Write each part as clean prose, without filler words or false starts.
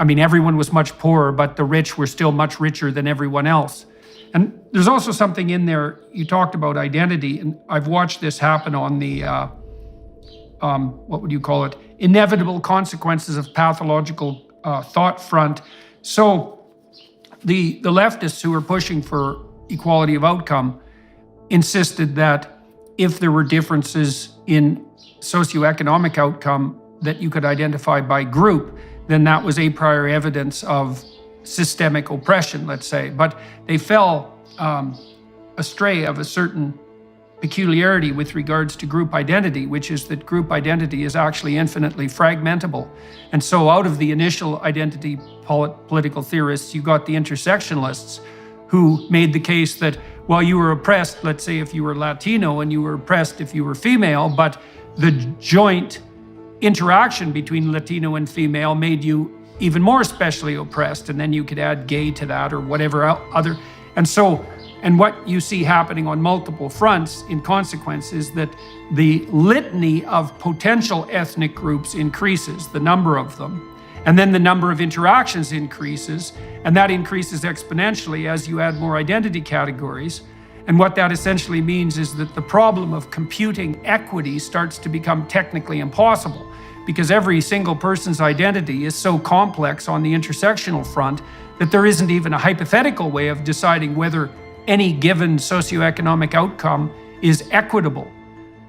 I mean, everyone was much poorer, but the rich were still much richer than everyone else. And there's also something in there, you talked about identity, and I've watched this happen on the, what would you call it? Inevitable consequences of pathological thought front. So the leftists who were pushing for equality of outcome insisted that if there were differences in socioeconomic outcome that you could identify by group, then that was a prior evidence of systemic oppression, let's say. But they fell astray of a certain peculiarity with regards to group identity, which is that group identity is actually infinitely fragmentable. And so out of the initial identity political theorists, you got the intersectionalists who made the case that, well, you were oppressed, let's say if you were Latino, and you were oppressed if you were female, but the joint interaction between Latino and female made you even more especially oppressed, and then you could add gay to that or whatever other. And what you see happening on multiple fronts in consequence is that the litany of potential ethnic groups increases, the number of them, and then the number of interactions increases, and that increases exponentially as you add more identity categories. And what that essentially means is that the problem of computing equity starts to become technically impossible, because every single person's identity is so complex on the intersectional front that there isn't even a hypothetical way of deciding whether any given socioeconomic outcome is equitable.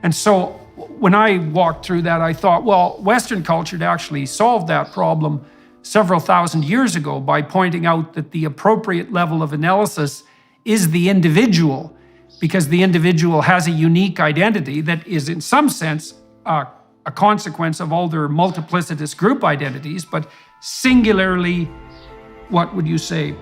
And so when I walked through that, I thought, well, Western culture had actually solved that problem several thousand years ago by pointing out that the appropriate level of analysis is the individual, because the individual has a unique identity that is in some sense a consequence of all their multiplicitous group identities, but singularly, what would you say,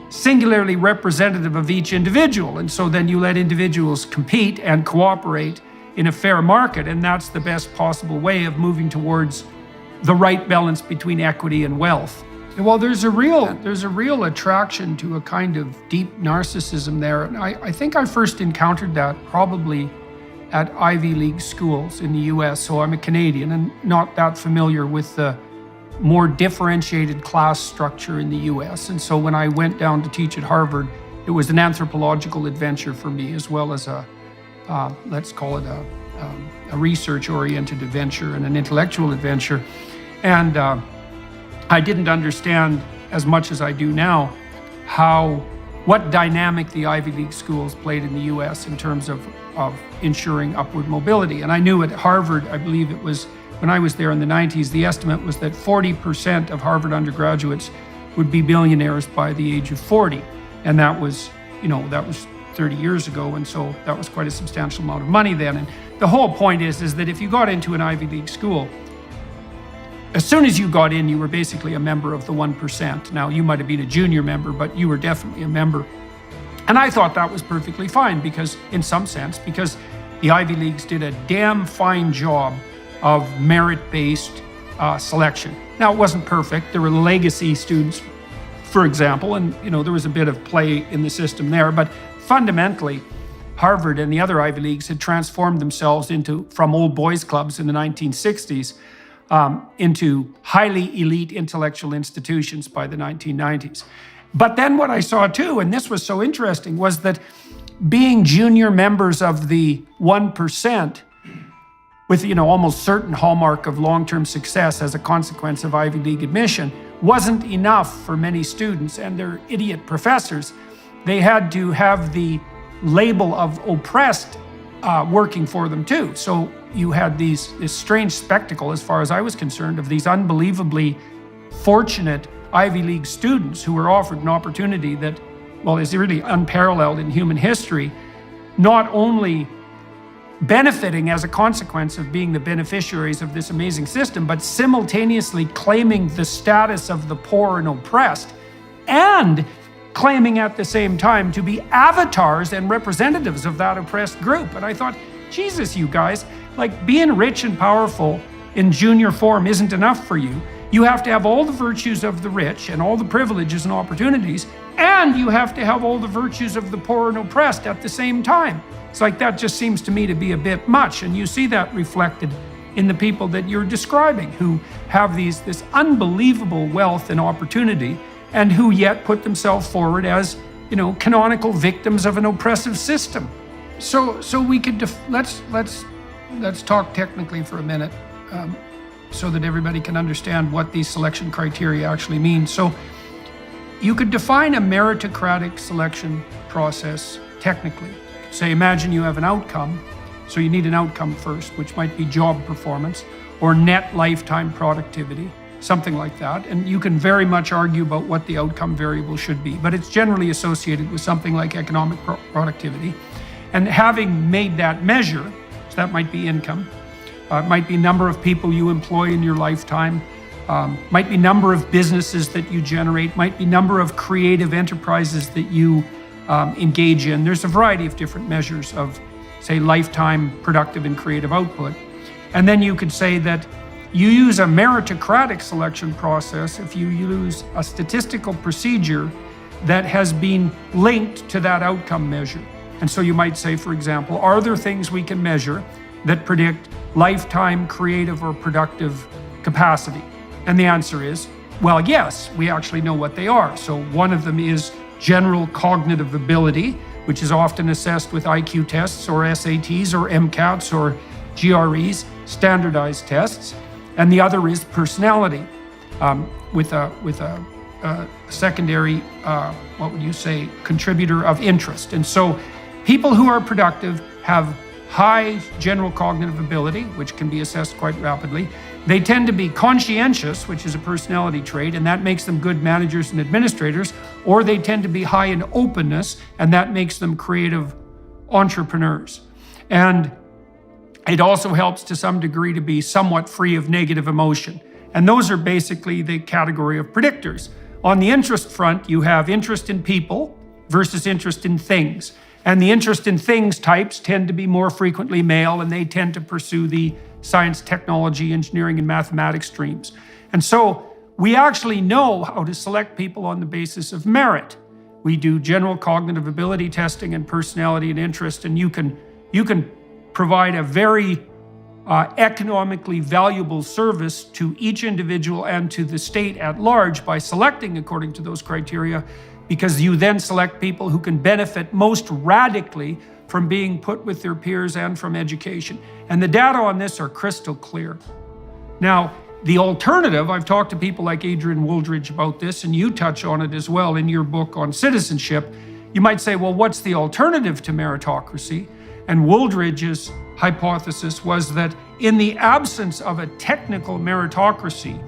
singularly representative of each individual. And so then you let individuals compete and cooperate in a fair market, and that's the best possible way of moving towards the right balance between equity and wealth. Well, there's a real attraction to a kind of deep narcissism there. And I think I first encountered that probably at Ivy League schools in the US. So I'm a Canadian and not that familiar with the more differentiated class structure in the US. And so when I went down to teach at Harvard, it was an anthropological adventure for me, as well as let's call it a research-oriented adventure and an intellectual adventure. And I didn't understand as much as I do now what dynamic the Ivy League schools played in the US in terms of ensuring upward mobility. And I knew at Harvard, I believe it was when I was there in the 90s, the estimate was that 40% of Harvard undergraduates would be billionaires by the age of 40. And that was 30 years ago. And so that was quite a substantial amount of money then. And the whole point is that if you got into an Ivy League school, as soon as you got in, you were basically a member of the 1%. Now, you might have been a junior member, but you were definitely a member. And I thought that was perfectly fine because the Ivy Leagues did a damn fine job of merit-based selection. Now, it wasn't perfect. There were legacy students, for example, and there was a bit of play in the system there, but fundamentally, Harvard and the other Ivy Leagues had transformed themselves from old boys clubs in the 1960s into highly elite intellectual institutions by the 1990s. But then what I saw too, and this was so interesting, was that being junior members of the 1%, with almost certain hallmark of long-term success as a consequence of Ivy League admission, wasn't enough for many students and their idiot professors. They had to have the label of oppressed working for them too. So you had this strange spectacle, as far as I was concerned, of these unbelievably fortunate Ivy League students who were offered an opportunity that, well, is really unparalleled in human history, not only benefiting as a consequence of being the beneficiaries of this amazing system, but simultaneously claiming the status of the poor and oppressed, and claiming at the same time to be avatars and representatives of that oppressed group. And I thought, Jesus, you guys, like being rich and powerful in junior form isn't enough for you. You have to have all the virtues of the rich and all the privileges and opportunities, and you have to have all the virtues of the poor and oppressed at the same time. It's like that just seems to me to be a bit much, and you see that reflected in the people that you're describing, who have this unbelievable wealth and opportunity, and who yet put themselves forward as, canonical victims of an oppressive system. So we could let's talk technically for a minute, so that everybody can understand what these selection criteria actually mean. So you could define a meritocratic selection process technically. Say, imagine you have an outcome. So you need an outcome first, which might be job performance or net lifetime productivity, something like that. And you can very much argue about what the outcome variable should be, but it's generally associated with something like economic productivity. And having made that measure, so that might be income, it might be number of people you employ in your lifetime, might be number of businesses that you generate, might be number of creative enterprises that you engage in. There's a variety of different measures of, say, lifetime productive and creative output. And then you could say that you use a meritocratic selection process if you use a statistical procedure that has been linked to that outcome measure. And so you might say, for example, are there things we can measure that predict lifetime creative or productive capacity? And the answer is, well, yes, we actually know what they are. So one of them is general cognitive ability, which is often assessed with IQ tests or SATs or MCATs or GREs, standardized tests. And the other is personality, with a secondary, what would you say, contributor of interest. And so people who are productive have high general cognitive ability, which can be assessed quite rapidly. They tend to be conscientious, which is a personality trait, and that makes them good managers and administrators, or they tend to be high in openness, and that makes them creative entrepreneurs. And it also helps to some degree to be somewhat free of negative emotion. And those are basically the category of predictors. On the interest front, you have interest in people versus interest in things. And the interest in things types tend to be more frequently male, and they tend to pursue the science, technology, engineering, and mathematics streams. And so we actually know how to select people on the basis of merit. We do general cognitive ability testing and personality and interest, and you can provide a very economically valuable service to each individual and to the state at large by selecting according to those criteria, because you then select people who can benefit most radically from being put with their peers and from education. And the data on this are crystal clear. Now, the alternative, I've talked to people like Adrian Wooldridge about this, and you touch on it as well in your book on citizenship. You might say, well, what's the alternative to meritocracy? And Wooldridge's hypothesis was that in the absence of a technical meritocracy,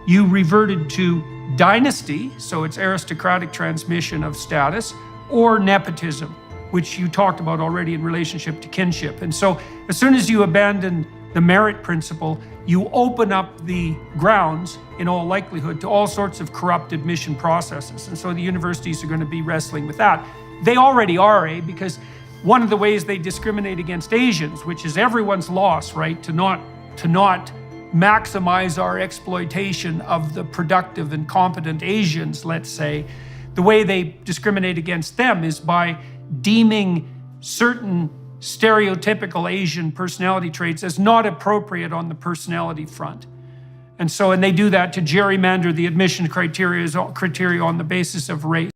you reverted to dynasty, so it's aristocratic transmission of status, or nepotism, which you talked about already in relationship to kinship. And so as soon as you abandon the merit principle, you open up the grounds, in all likelihood, to all sorts of corrupt admission processes. And so the universities are going to be wrestling with that. They already are, because one of the ways they discriminate against Asians, which is everyone's loss, right, to not maximize our exploitation of the productive and competent Asians, let's say, the way they discriminate against them is by deeming certain stereotypical Asian personality traits as not appropriate on the personality front. And they do that to gerrymander the admission criteria on the basis of race.